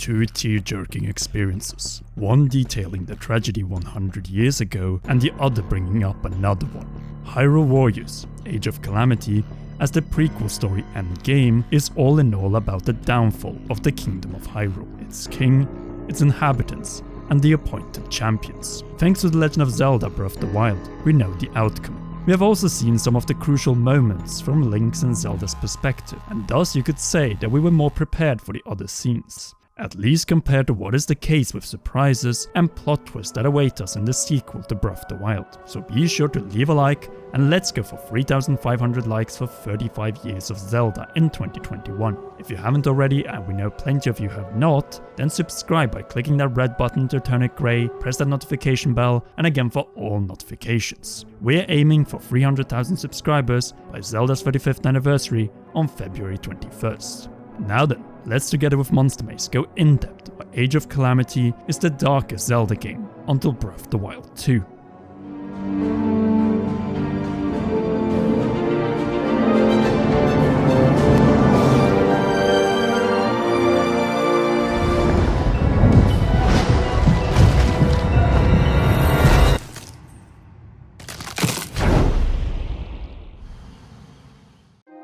two tear-jerking experiences, one detailing the tragedy 100 years ago and the other bringing up another one. Hyrule Warriors: Age of Calamity, as the prequel story and game, is all in all about the downfall of the Kingdom of Hyrule, its king, its inhabitants, and the appointed champions. Thanks to The Legend of Zelda Breath of the Wild, we know the outcome. We have also seen some of the crucial moments from Link's and Zelda's perspective, and thus you could say that we were more prepared for the other scenes. At least compared to what is the case with surprises and plot twists that await us in the sequel to Breath of the Wild. So be sure to leave a like, and let's go for 3,500 likes for 35 years of Zelda in 2021. If you haven't already, and we know plenty of you have not, then subscribe by clicking that red button to turn it grey, press that notification bell, and again for all notifications. We're aiming for 300,000 subscribers by Zelda's 35th anniversary on February 21st. Now then, let's together with Monster Maze go in depth why Age of Calamity is the darkest Zelda game until Breath of the Wild 2.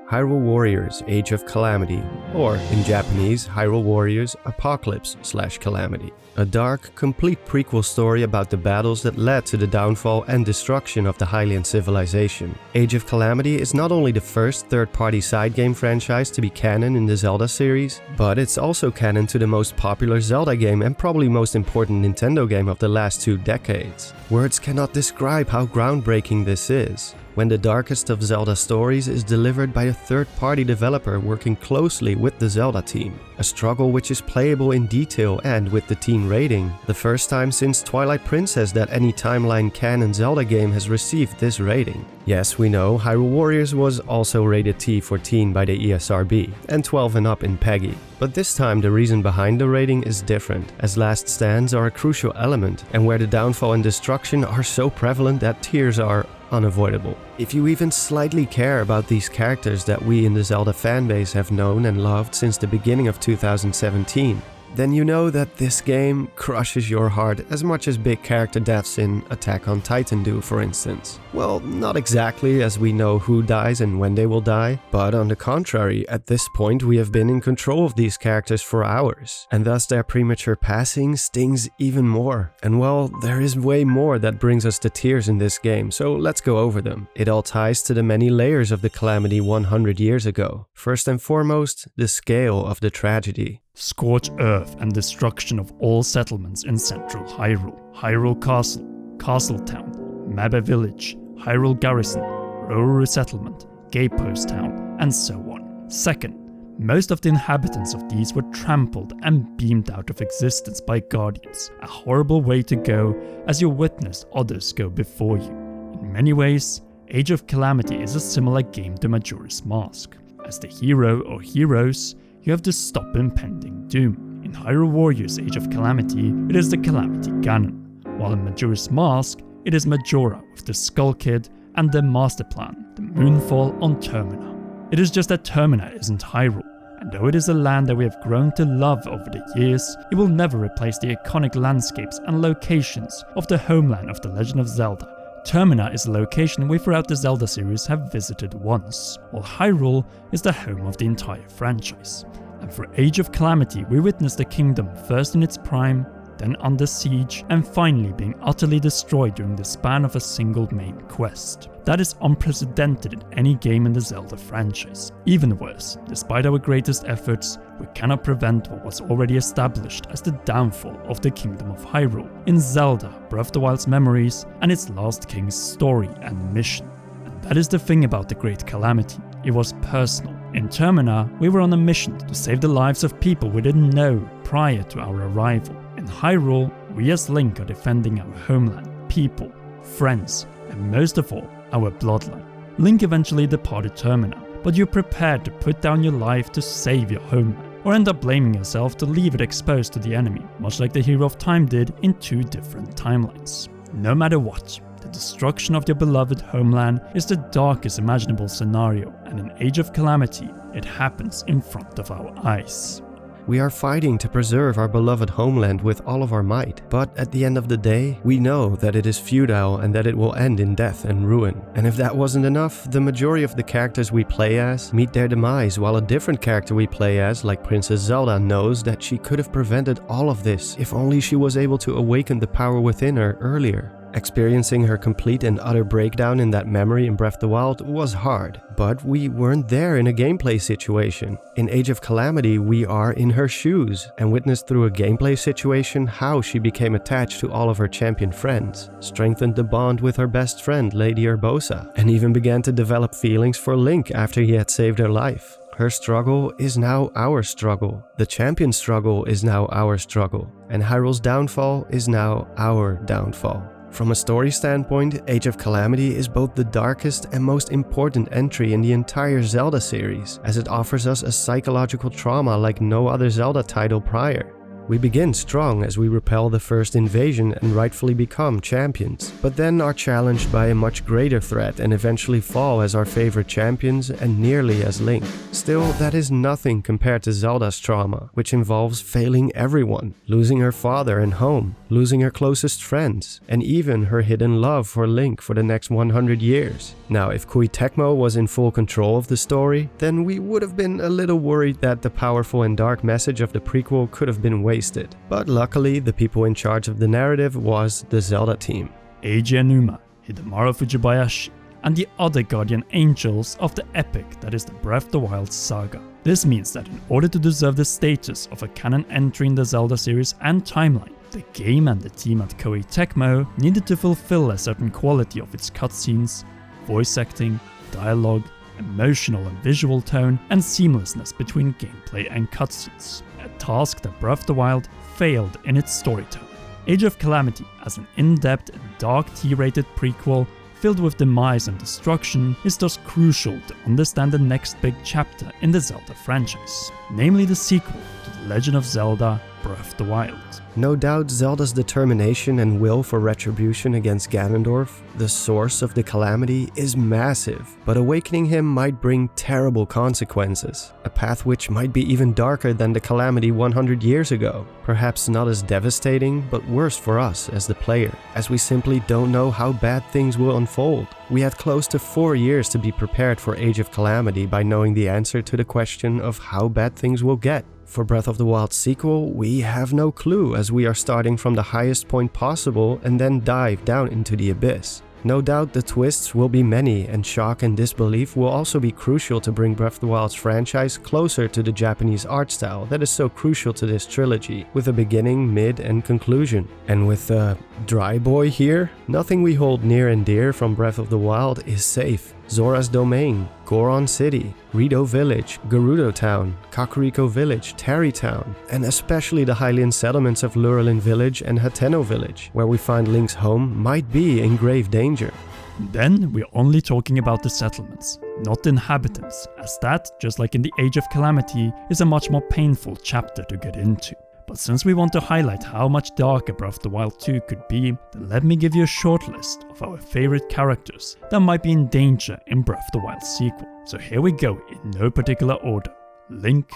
Hyrule Warriors: Age of Calamity, or in Japanese, Hyrule Warriors: Apocalypse/Calamity. A dark, complete prequel story about the battles that led to the downfall and destruction of the Hylian civilization. Age of Calamity is not only the first third-party side game franchise to be canon in the Zelda series, but it's also canon to the most popular Zelda game and probably most important Nintendo game of the last 2 decades. Words cannot describe how groundbreaking this is, when the darkest of Zelda stories is delivered by a third-party developer working closely with the Zelda team. A struggle which is playable in detail and with the teen rating. The first time since Twilight Princess that any timeline canon Zelda game has received this rating. Yes, we know, Hyrule Warriors was also rated T for teen by the ESRB, and 12 and up in PEGI. But this time the reason behind the rating is different, as last stands are a crucial element, and where the downfall and destruction are so prevalent that tears are unavoidable. If you even slightly care about these characters that we in the Zelda fanbase have known and loved since the beginning of 2017, then you know that this game crushes your heart as much as big character deaths in Attack on Titan do, for instance. Well, not exactly, as we know who dies and when they will die, but on the contrary, at this point we have been in control of these characters for hours, and thus their premature passing stings even more. And well, there is way more that brings us to tears in this game, so let's go over them. It all ties to the many layers of the calamity 100 years ago. First and foremost, the scale of the tragedy. Scorched earth and destruction of all settlements in central Hyrule. Hyrule Castle, Castle Town, Mabe Village, Hyrule Garrison, Rural Resettlement, Gatepost Town, and so on. Second, most of the inhabitants of these were trampled and beamed out of existence by guardians, a horrible way to go as you witnessed others go before you. In many ways, Age of Calamity is a similar game to Majora's Mask. As the hero or heroes, you have to stop impending doom. In Hyrule Warriors: Age of Calamity, it is the Calamity Ganon, while in Majora's Mask, it is Majora with the Skull Kid and their master plan, the Moonfall on Termina. It is just that Termina isn't Hyrule, and though it is a land that we have grown to love over the years, it will never replace the iconic landscapes and locations of the homeland of The Legend of Zelda. Termina is a location we throughout the Zelda series have visited once, while Hyrule is the home of the entire franchise. And for Age of Calamity, we witness the kingdom first in its prime, then under siege, and finally being utterly destroyed during the span of a single main quest. That is unprecedented in any game in the Zelda franchise. Even worse, despite our greatest efforts, we cannot prevent what was already established as the downfall of the Kingdom of Hyrule in Zelda Breath of the Wild's memories and its last king's story and mission. And that is the thing about the Great Calamity. It was personal. In Termina, we were on a mission to save the lives of people we didn't know prior to our arrival. In Hyrule, we as Link are defending our homeland, people, friends, and most of all, our bloodline. Link eventually departed Termina, but you're prepared to put down your life to save your homeland, or end up blaming yourself to leave it exposed to the enemy, much like the Hero of Time did in 2 different timelines. No matter what, the destruction of your beloved homeland is the darkest imaginable scenario, and in Age of Calamity, it happens in front of our eyes. We are fighting to preserve our beloved homeland with all of our might, but at the end of the day, we know that it is futile and that it will end in death and ruin. And if that wasn't enough, the majority of the characters we play as meet their demise, while a different character we play as, like Princess Zelda, knows that she could have prevented all of this if only she was able to awaken the power within her earlier. Experiencing her complete and utter breakdown in that memory in Breath of the Wild was hard, but we weren't there in a gameplay situation. In Age of Calamity, we are in her shoes and witnessed through a gameplay situation how she became attached to all of her champion friends, strengthened the bond with her best friend Lady Urbosa, and even began to develop feelings for Link after he had saved her life. Her struggle is now our struggle. The champion's struggle is now our struggle. And Hyrule's downfall is now our downfall. From a story standpoint, Age of Calamity is both the darkest and most important entry in the entire Zelda series, as it offers us a psychological trauma like no other Zelda title prior. We begin strong as we repel the first invasion and rightfully become champions, but then are challenged by a much greater threat and eventually fall as our favorite champions and nearly as Link. Still, that is nothing compared to Zelda's trauma, which involves failing everyone, losing her father and home, losing her closest friends, and even her hidden love for Link for the next 100 years. Now, if Koei Tecmo was in full control of the story, then we would have been a little worried that the powerful and dark message of the prequel could have been wasted. But luckily, the people in charge of the narrative was the Zelda team. Eiji Aonuma, Hidemaru Fujibayashi, and the other guardian angels of the epic that is the Breath of the Wild saga. This means that in order to deserve the status of a canon entry in the Zelda series and timeline, the game and the team at Koei Tecmo needed to fulfill a certain quality of its cutscenes, voice acting, dialogue, emotional and visual tone, and seamlessness between gameplay and cutscenes. A task that Breath of the Wild failed in its storytelling. Age of Calamity, as an in-depth and dark T-rated prequel filled with demise and destruction, is thus crucial to understand the next big chapter in the Zelda franchise, namely the sequel to The Legend of Zelda: Breath of the Wild. No doubt Zelda's determination and will for retribution against Ganondorf, the source of the Calamity, is massive, but awakening him might bring terrible consequences, a path which might be even darker than the Calamity 100 years ago. Perhaps not as devastating, but worse for us as the player, as we simply don't know how bad things will unfold. We had close to 4 years to be prepared for Age of Calamity by knowing the answer to the question of how bad things will get. For Breath of the Wild sequel, we have no clue as we are starting from the highest point possible and then dive down into the abyss. No doubt the twists will be many, and shock and disbelief will also be crucial to bring Breath of the Wild's franchise closer to the Japanese art style that is so crucial to this trilogy, with a beginning, mid, and conclusion. And with Dry Boy here, nothing we hold near and dear from Breath of the Wild is safe. Zora's Domain, Goron City, Rito Village, Gerudo Town, Kakariko Village, Tarrey Town, and especially the Hylian settlements of Lurelin Village and Hateno Village, where we find Link's home, might be in grave danger. Then we're only talking about the settlements, not the inhabitants, as that, just like in the Age of Calamity, is a much more painful chapter to get into. But since we want to highlight how much darker Breath of the Wild 2 could be, then let me give you a short list of our favorite characters that might be in danger in Breath of the Wild sequel. So here we go in no particular order. Link,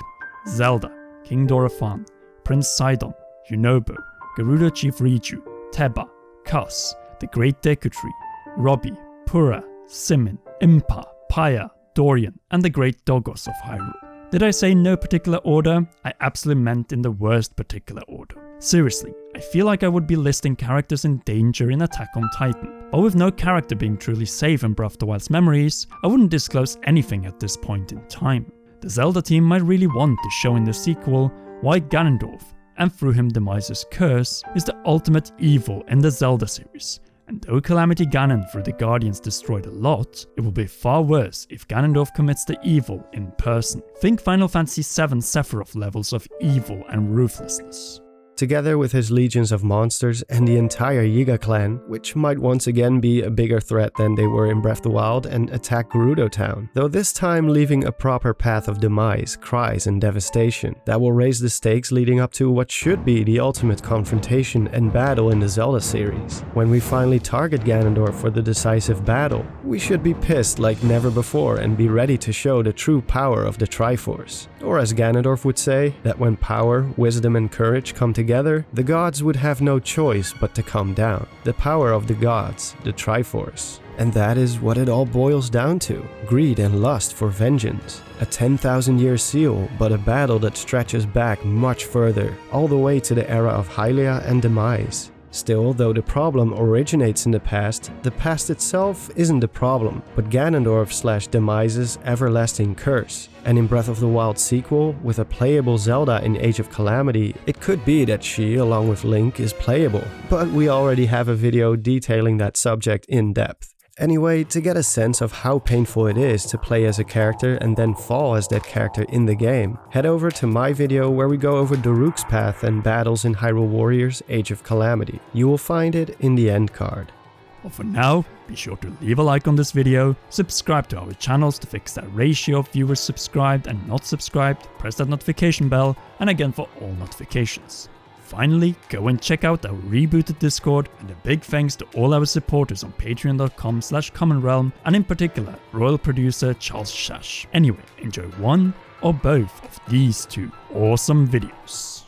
Zelda, King Dorephan, Prince Sidon, Yunobo, Gerudo Chief Riju, Teba, Kuss, the Great Deku Tree, Robbie, Purah, Simin, Impa, Paya, Dorian, and the Great Dogos of Hyrule. Did I say no particular order? I absolutely meant in the worst particular order. Seriously, I feel like I would be listing characters in danger in Attack on Titan, but with no character being truly safe in Breath of the Wild's memories, I wouldn't disclose anything at this point in time. The Zelda team might really want to show in the sequel why Ganondorf, and through him Demise's curse, is the ultimate evil in the Zelda series. And though Calamity Ganon through the Guardians destroyed a lot, it will be far worse if Ganondorf commits the evil in person. Think Final Fantasy VII Sephiroth levels of evil and ruthlessness. together with his legions of monsters and the entire Yiga clan, which might once again be a bigger threat than they were in Breath of the Wild, and attack Gerudo Town, though this time leaving a proper path of demise, cries and devastation that will raise the stakes leading up to what should be the ultimate confrontation and battle in the Zelda series. When we finally target Ganondorf for the decisive battle, we should be pissed like never before and be ready to show the true power of the Triforce. Or as Ganondorf would say, that when power, wisdom and courage come together, the gods would have no choice but to come down. The power of the gods, the Triforce. And that is what it all boils down to. Greed and lust for vengeance. A 10,000-year seal, but a battle that stretches back much further, all the way to the era of Hylia and demise. Still, though the problem originates in the past itself isn't the problem, but Ganondorf/Demise's everlasting curse. And in Breath of the Wild sequel, with a playable Zelda in Age of Calamity, it could be that she, along with Link, is playable, but we already have a video detailing that subject in depth. Anyway, to get a sense of how painful it is to play as a character and then fall as that character in the game, head over to my video where we go over Daruk's path and battles in Hyrule Warriors Age of Calamity. You will find it in the end card. But for now, be sure to leave a like on this video, subscribe to our channels to fix that ratio of viewers subscribed and not subscribed, press that notification bell, and again for all notifications. Finally, go and check out our rebooted Discord, and a big thanks to all our supporters on patreon.com/commonrealm, and in particular, royal producer Charles Shash. Anyway, enjoy one or both of these two awesome videos.